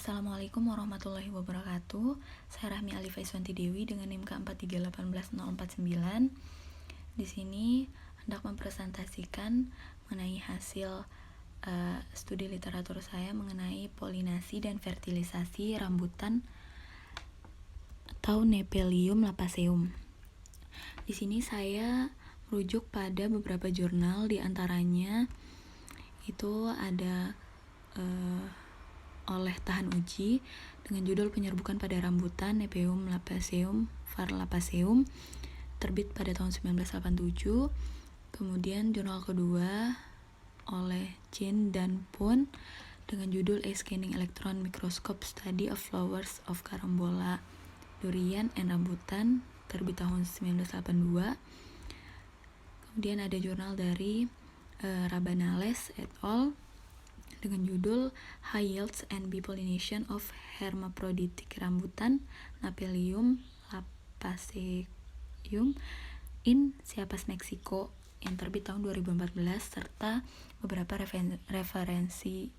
Assalamualaikum warahmatullahi wabarakatuh. Saya Rahmi Alifah Iswanti Dewi dengan NIM K43818049. Di sini hendak mempresentasikan mengenai hasil studi literatur saya mengenai polinasi dan fertilisasi rambutan atau Nephelium lapaceum. Di sini saya merujuk pada beberapa jurnal, di antaranya itu ada oleh Tahan Uji dengan judul Penyerbukan pada Rambutan Nephelium lapaceum var. Lapaceum, terbit pada tahun 1987. Kemudian jurnal kedua oleh Chen dan Pun dengan judul A Scanning Electron Microscope Study of Flowers of Carambola, Durian and Rambutan, terbit tahun 1982. Kemudian ada jurnal dari Rabanales et al. Dengan judul High Yields and Bipollination of Hermaphroditic Rambutan Nephelium lapaceum in Chiapas, Meksiko, yang terbit tahun 2014, serta beberapa referensi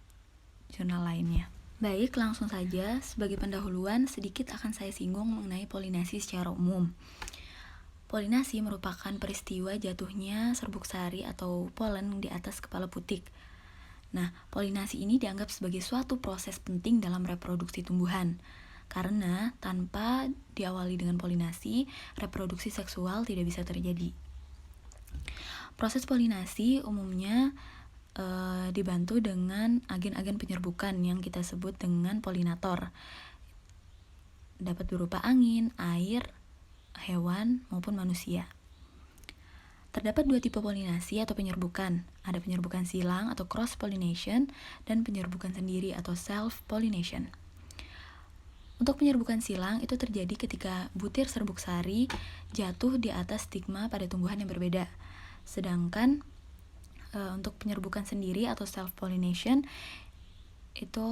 jurnal lainnya. Baik, langsung saja. Sebagai pendahuluan, sedikit akan saya singgung mengenai polinasi secara umum. Polinasi merupakan peristiwa jatuhnya serbuk sari atau polen di atas kepala putik. Nah, polinasi ini dianggap sebagai suatu proses penting dalam reproduksi tumbuhan, karena tanpa diawali dengan polinasi, reproduksi seksual tidak bisa terjadi. Proses polinasi umumnya dibantu dengan agen-agen penyerbukan yang kita sebut dengan polinator. Dapat berupa angin, air, hewan, maupun manusia. Terdapat dua tipe polinasi atau penyerbukan. Ada penyerbukan silang atau cross-pollination dan penyerbukan sendiri atau self-pollination. Untuk penyerbukan silang itu terjadi ketika butir serbuk sari jatuh di atas stigma pada tumbuhan yang berbeda. Sedangkan untuk penyerbukan sendiri atau self-pollination itu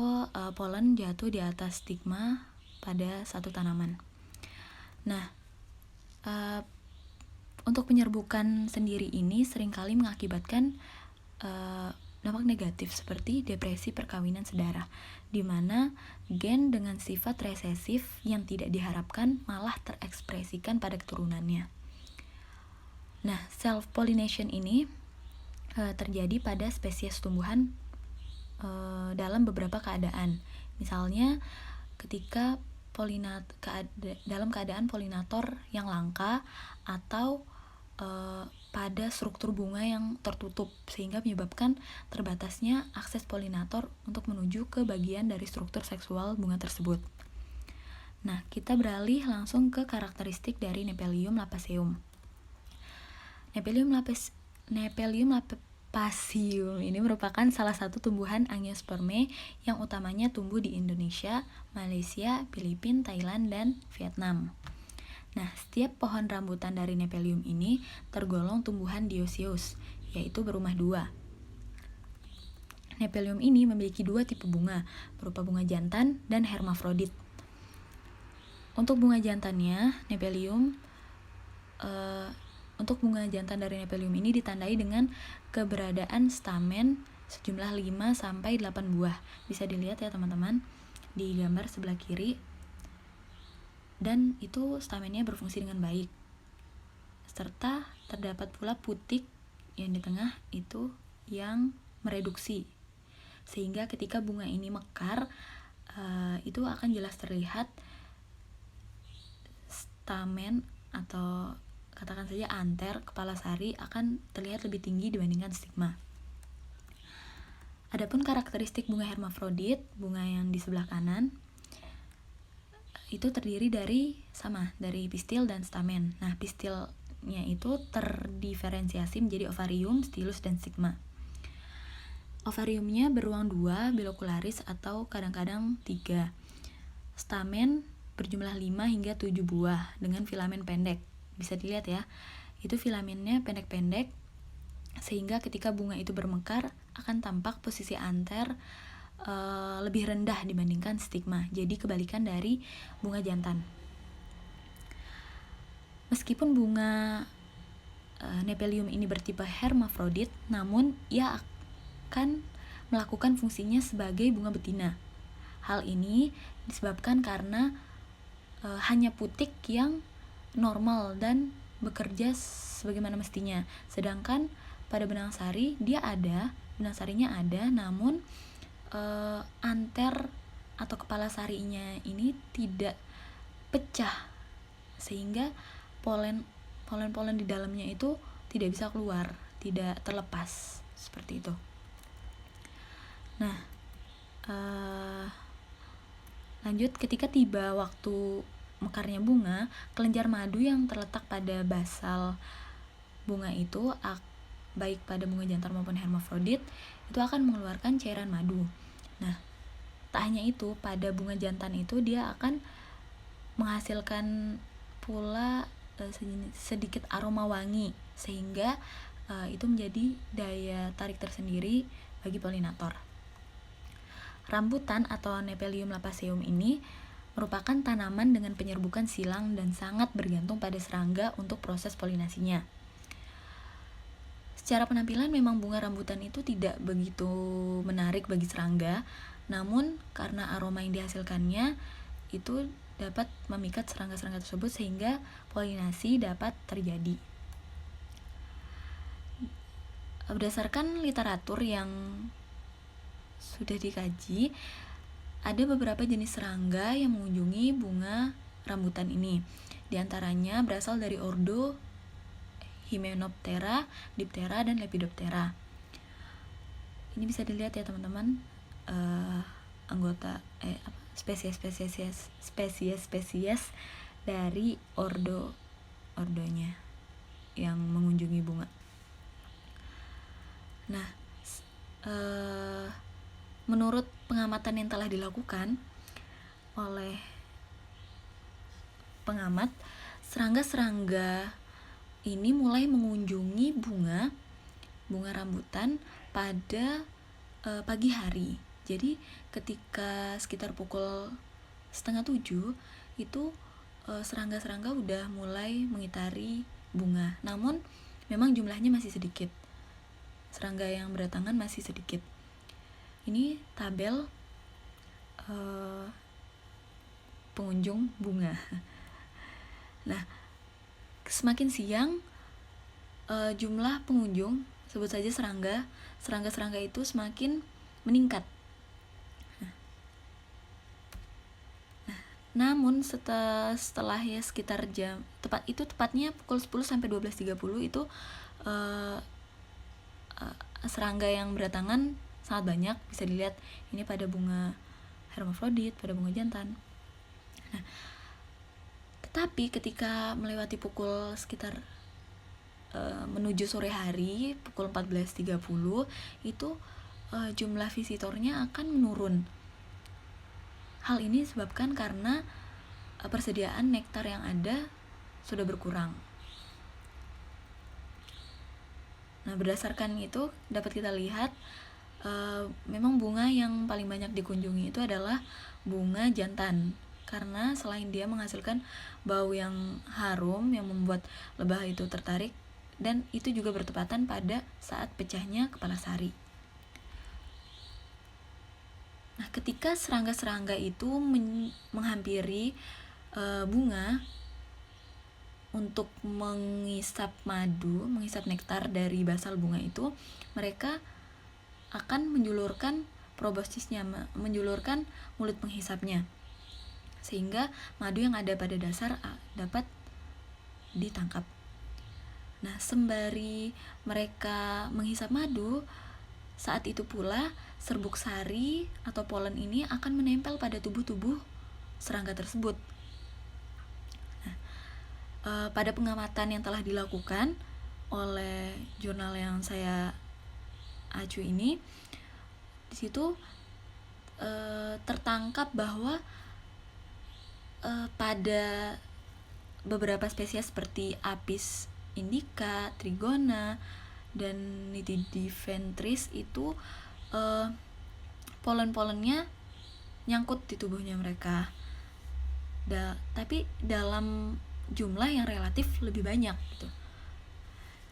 polen jatuh di atas stigma pada satu tanaman. Nah, untuk penyerbukan sendiri ini seringkali mengakibatkan dampak negatif seperti depresi perkawinan sedara, di mana gen dengan sifat resesif yang tidak diharapkan malah terekspresikan pada keturunannya. Nah, self-pollination ini terjadi pada spesies tumbuhan dalam beberapa keadaan. Misalnya ketika dalam keadaan polinator yang langka, atau pada struktur bunga yang tertutup, sehingga menyebabkan terbatasnya akses polinator untuk menuju ke bagian dari struktur seksual bunga tersebut. Nah, kita beralih langsung ke karakteristik dari Nephelium lapaceum. Nephelium lapaceum ini merupakan salah satu tumbuhan Angiospermae yang utamanya tumbuh di Indonesia, Malaysia, Filipina, Thailand, dan Vietnam. Nah, setiap pohon rambutan dari Nephelium ini tergolong tumbuhan dioecious, yaitu berumah dua. Nephelium ini memiliki dua tipe bunga, berupa bunga jantan dan hermafrodit. Untuk bunga jantannya, untuk bunga jantan dari Nephelium ini ditandai dengan keberadaan stamen sejumlah 5-8 buah. Bisa dilihat ya teman-teman di gambar sebelah kiri. Dan itu stamennya berfungsi dengan baik. Serta terdapat pula putik yang di tengah itu yang mereduksi. Sehingga ketika bunga ini mekar, itu akan jelas terlihat stamen atau katakan saja anter kepala sari akan terlihat lebih tinggi dibandingkan stigma. Adapun karakteristik bunga hermafrodit, bunga yang di sebelah kanan, itu terdiri dari pistil dan stamen. Nah, pistilnya itu terdiferensiasi menjadi ovarium, stilus, dan stigma. Ovariumnya beruang 2, bilokularis atau kadang-kadang 3. Stamen berjumlah 5 hingga 7 buah dengan filamen pendek. Bisa dilihat ya, itu filamennya pendek-pendek, sehingga ketika bunga itu bermekar akan tampak posisi anter lebih rendah dibandingkan stigma. Jadi kebalikan dari bunga jantan. Meskipun bunga Nephelium ini bertipe hermafrodit, namun ia akan melakukan fungsinya sebagai bunga betina. Hal ini disebabkan karena hanya putik yang normal dan bekerja sebagaimana mestinya. Sedangkan pada benang sari benang sarinya ada, namun anter atau kepala sarinya ini tidak pecah, sehingga polen di dalamnya itu tidak bisa keluar, tidak terlepas seperti itu. Nah, lanjut, ketika tiba waktu mekarnya bunga, kelenjar madu yang terletak pada basal bunga itu, baik pada bunga jantan maupun hermafrodit, itu akan mengeluarkan cairan madu. Nah, tak hanya itu, pada bunga jantan itu dia akan menghasilkan pula sedikit aroma wangi, sehingga itu menjadi daya tarik tersendiri bagi polinator. Rambutan atau Nephelium lapaceum ini merupakan tanaman dengan penyerbukan silang dan sangat bergantung pada serangga untuk proses polinasinya. Secara penampilan memang bunga rambutan itu tidak begitu menarik bagi serangga, namun karena aroma yang dihasilkannya itu dapat memikat serangga-serangga tersebut sehingga polinasi dapat terjadi. Berdasarkan literatur yang sudah dikaji, ada beberapa jenis serangga yang mengunjungi bunga rambutan ini. Di antaranya berasal dari ordo Hymenoptera, Diptera, dan Lepidoptera. Ini bisa dilihat ya teman-teman, spesies dari ordonya yang mengunjungi bunga. Nah, menurut pengamatan yang telah dilakukan oleh pengamat, serangga-serangga ini mulai mengunjungi bunga rambutan pada pagi hari. Jadi ketika sekitar pukul 6:30 itu serangga-serangga udah mulai mengitari bunga. Namun memang jumlahnya masih sedikit. Serangga yang berdatangan masih sedikit. Ini tabel pengunjung bunga. Nah, semakin siang jumlah pengunjung, sebut saja serangga itu semakin meningkat. Namun setelah ya sekitar tepatnya pukul 10 sampai 12.30 itu serangga yang berdatangan sangat banyak, bisa dilihat ini pada bunga hermafrodit, pada bunga jantan. Nah, tetapi ketika melewati pukul sekitar menuju sore hari, pukul 14.30 itu jumlah visitornya akan menurun. Hal ini disebabkan karena persediaan nektar yang ada sudah berkurang. Nah, berdasarkan itu dapat kita lihat memang bunga yang paling banyak dikunjungi itu adalah bunga jantan, karena selain dia menghasilkan bau yang harum yang membuat lebah itu tertarik, dan itu juga bertepatan pada saat pecahnya kepala sari. Nah, ketika serangga-serangga itu menghampiri bunga untuk menghisap nektar dari basal bunga itu, mereka akan menjulurkan proboscisnya, menjulurkan mulut penghisapnya, sehingga madu yang ada pada dasar dapat ditangkap. Nah, sembari mereka menghisap madu, saat itu pula serbuk sari atau polen ini akan menempel pada tubuh serangga tersebut. Nah, pada pengamatan yang telah dilakukan oleh jurnal yang saya acu ini, di situ tertangkap bahwa pada beberapa spesies seperti Apis indica, Trigona, dan Nitidiventris itu polen-polennya nyangkut di tubuhnya mereka. Tapi dalam jumlah yang relatif lebih banyak gitu.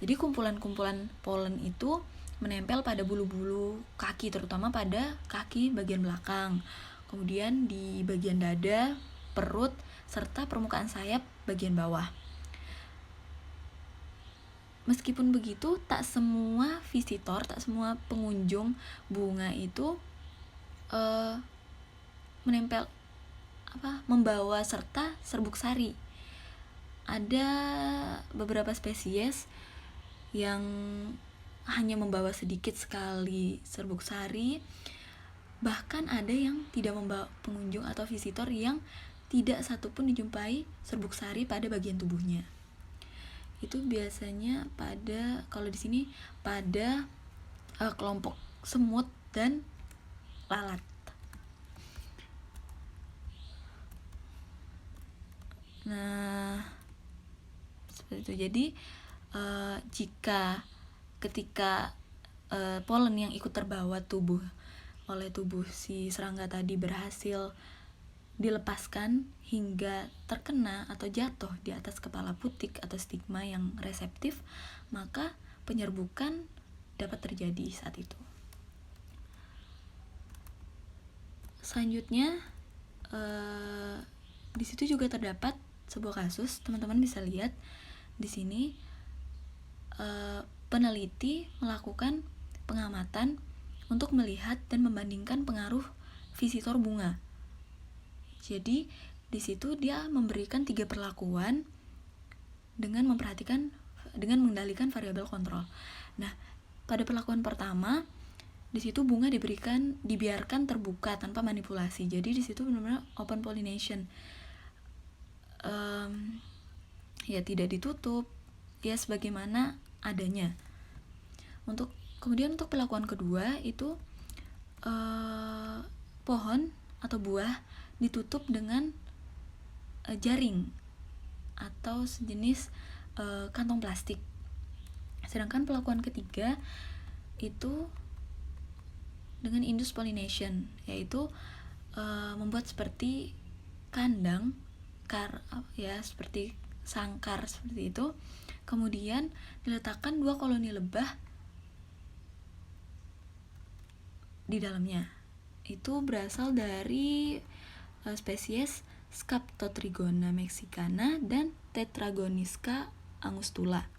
Jadi kumpulan-kumpulan polen itu menempel pada bulu-bulu kaki, terutama pada kaki bagian belakang. kemudian di bagian dada, perut, serta permukaan sayap bagian bawah. Meskipun begitu, tak semua visitor, tak semua pengunjung bunga itu membawa serta serbuk sari. Ada beberapa spesies yang hanya membawa sedikit sekali serbuk sari, bahkan ada yang tidak membawa pengunjung atau visitor yang tidak satupun dijumpai serbuk sari pada bagian tubuhnya. Itu biasanya kalau di sini pada kelompok semut dan lalat. Nah, seperti itu. Jadi ketika polen yang ikut terbawa oleh tubuh si serangga tadi berhasil dilepaskan hingga terkena atau jatuh di atas kepala putik atau stigma yang reseptif, maka penyerbukan dapat terjadi saat itu. Selanjutnya, di situ juga terdapat sebuah kasus, teman-teman bisa lihat di sini, peneliti melakukan pengamatan untuk melihat dan membandingkan pengaruh visitor bunga. Jadi di situ dia memberikan 3 perlakuan dengan mengendalikan variabel kontrol. Nah, pada perlakuan pertama, di situ bunga dibiarkan terbuka tanpa manipulasi. Jadi di situ benar-benar open pollination. Ya tidak ditutup, ya sebagaimana adanya. Kemudian untuk perlakuan kedua itu pohon atau buah ditutup dengan jaring atau sejenis kantong plastik. Sedangkan perlakuan ketiga itu dengan induced pollination, yaitu membuat seperti kandang seperti sangkar seperti itu. Kemudian diletakkan 2 koloni lebah di dalamnya. Itu berasal dari spesies Scaptotrigona mexicana dan Tetragoniska angustula.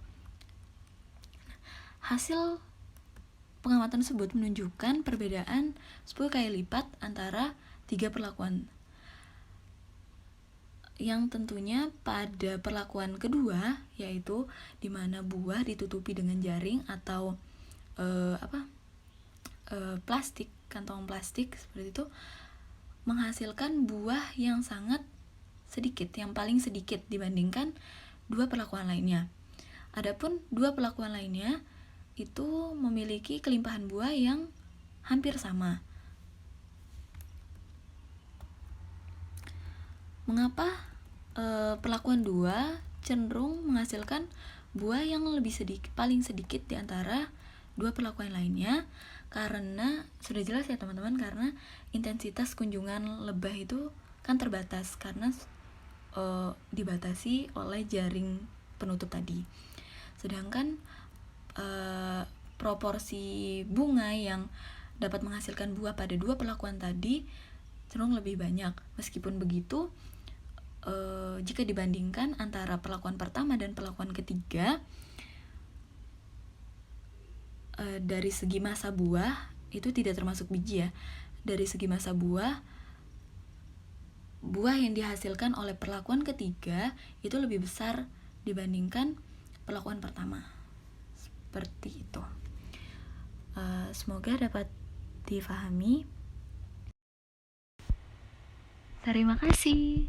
Hasil pengamatan tersebut menunjukkan perbedaan 10 kali lipat antara 3 perlakuan, yang tentunya pada perlakuan kedua, yaitu di mana buah ditutupi dengan jaring atau plastik, kantong plastik seperti itu, menghasilkan buah yang sangat sedikit, yang paling sedikit dibandingkan 2 perlakuan lainnya. Adapun 2 perlakuan lainnya itu memiliki kelimpahan buah yang hampir sama. Mengapa perlakuan 2 cenderung menghasilkan buah yang paling sedikit di antara 2 perlakuan lainnya? Karena sudah jelas ya teman-teman, karena intensitas kunjungan lebah itu kan terbatas karena dibatasi oleh jaring penutup tadi. Sedangkan proporsi bunga yang dapat menghasilkan buah pada 2 perlakuan tadi cenderung lebih banyak. Meskipun begitu, jika dibandingkan antara perlakuan pertama dan perlakuan ketiga, dari segi massa buah itu tidak termasuk biji ya. Dari segi massa buah yang dihasilkan oleh perlakuan ketiga itu lebih besar dibandingkan perlakuan pertama. Seperti itu. Semoga dapat difahami. Terima kasih.